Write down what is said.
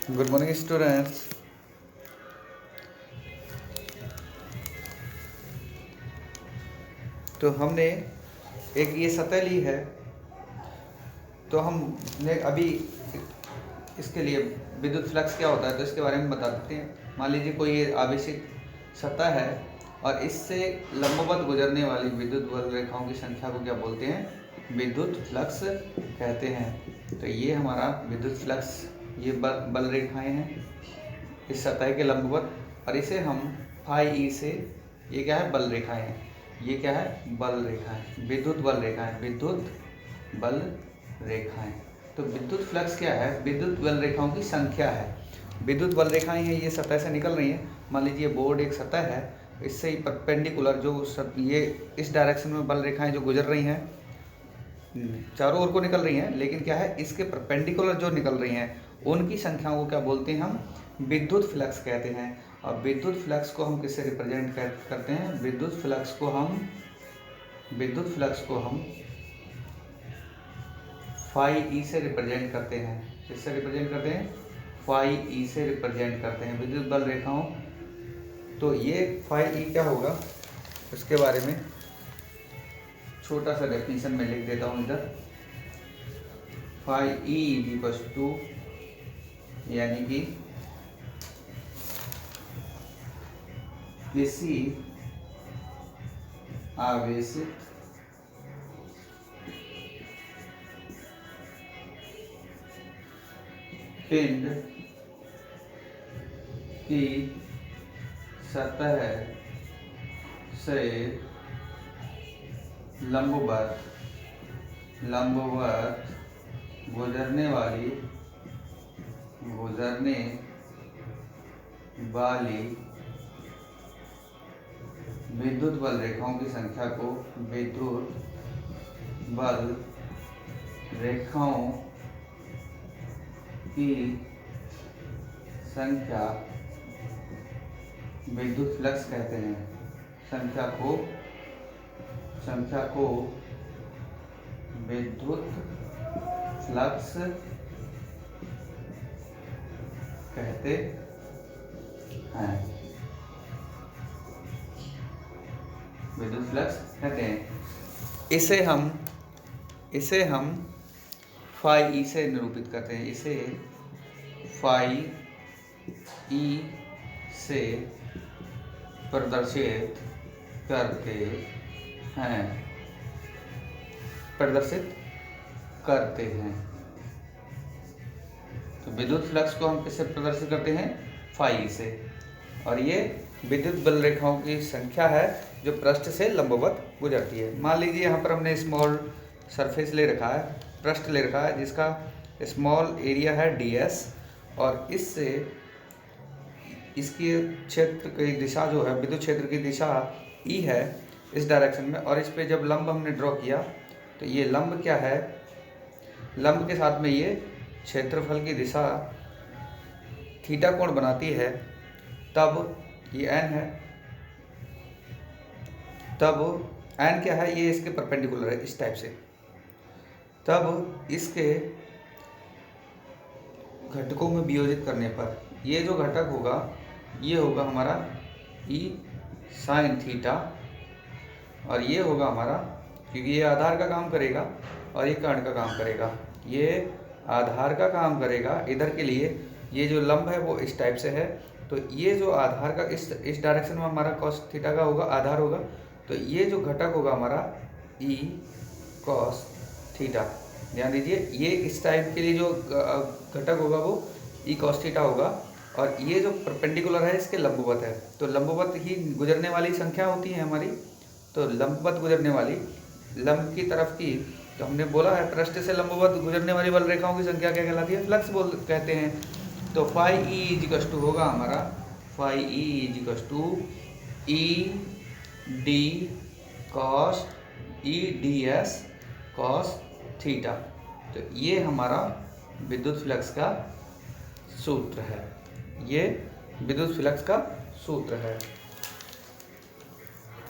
Good morning students. तो हमने एक ये सतह ली है, तो हमने अभी इसके लिए विद्युत फ्लक्स क्या होता है तो इसके बारे में बता देते हैं। मान लीजिए कोई ये आवेशित सतह है और इससे लंबवत गुजरने वाली विद्युत बल रेखाओं की संख्या को क्या बोलते हैं? विद्युत फ्लक्स कहते हैं। तो ये हमारा विद्युत फ्लक्स, ये बल रेखाएं हैं इस सतह के लंबवत, और इसे हम फाई ई से, ये क्या है? बल रेखाएं हैं। ये क्या है? बल रेखाएं, विद्युत बल रेखाएं, विद्युत बल रेखाएं। तो विद्युत फ्लक्स क्या है? विद्युत बल रेखाओं की संख्या है। विद्युत बल रेखाएं हैं, ये सतह से निकल रही हैं। मान लीजिए बोर्ड एक सतह है, इससे ही परपेंडिकुलर जो ये इस डायरेक्शन में बल रेखाएं जो गुजर रही हैं, चारों ओर को निकल रही हैं, लेकिन क्या है, इसके परपेंडिकुलर जो निकल रही हैं उनकी संख्याओं को क्या बोलते हैं? हम विद्युत फ्लक्स कहते हैं। और विद्युत फ्लक्स को हम किससे रिप्रेजेंट करते हैं? विद्युत फ्लक्स को हम फाई ई से रिप्रेजेंट करते हैं। किससे रिप्रेजेंट करते हैं? फाई ई से रिप्रेजेंट करते हैं विद्युत बल रेखाओं। तो ये फाई ई क्या होगा इसके बारे में छोटा सा डेफिनेशन में लिख देता हूँ इधर। फाई ई इक्वल्स टू, यानी कि किसी आवेशित पिंड की सतह से लंबवत गुजरने वाली विद्युत बल रेखाओं की संख्या को विद्युत बल रेखाओं की संख्या विद्युत फ्लक्स कहते हैं। संख्या को विद्युत फ्लक्स कहते हैं। विद्युत फ्लक्स कहते हैं। इसे हम फाई ई से निरूपित करते हैं। इसे फाई ई से प्रदर्शित करते हैं। तो विद्युत फ्लक्स को हम किससे प्रदर्शित करते हैं? फाई से। और ये विद्युत बल रेखाओं की संख्या है जो पृष्ठ से लंबवत गुजरती है। मान लीजिए यहाँ पर हमने स्मॉल सरफेस ले रखा है, पृष्ठ ले रखा है, जिसका स्मॉल एरिया है ds, और इससे इसकी क्षेत्र की दिशा जो है, विद्युत क्षेत्र की दिशा E है इस डायरेक्शन में। और इस पे जब लंब हमने ड्रॉ किया तो ये लंब क्या है? लंब के साथ में ये क्षेत्रफल की दिशा थीटा कोण बनाती है, तब ये n है। तब n क्या है? ये इसके परपेंडिकुलर है इस टाइप से। तब इसके घटकों में वियोजित करने पर ये जो घटक होगा ये होगा हमारा e sin थीटा, और ये होगा हमारा, क्योंकि ये आधार का काम करेगा और ये कर्ण का काम करेगा। ये आधार का काम करेगा इधर के लिए, ये जो लंब है वो इस टाइप से है, तो ये जो आधार का इस डायरेक्शन में हमारा cos थीटा का होगा, आधार होगा। तो ये जो घटक होगा हमारा e cos थीटा, ध्यान दीजिए, ये इस टाइप के लिए जो घटक होगा वो e cos थीटा होगा, और ये जो परपेंडिकुलर है इसके लंबवत है। तो लंबवत ही गुजरने वाली संख्या होती है हमारी। तो लंबवत गुजरने वाली, लंब की तरफ की, तो हमने बोला है पृष्ठ से लंबवत गुजरने वाली बल रेखाओं की संख्या क्या कहलाती है? फ्लक्स कहते हैं। तो फाई ई इक्वल्स टू होगा हमारा, phi E equals to E D cos E D S cos theta. तो ये हमारा विद्युत फ्लक्स का सूत्र है। ये विद्युत फ्लक्स का सूत्र है।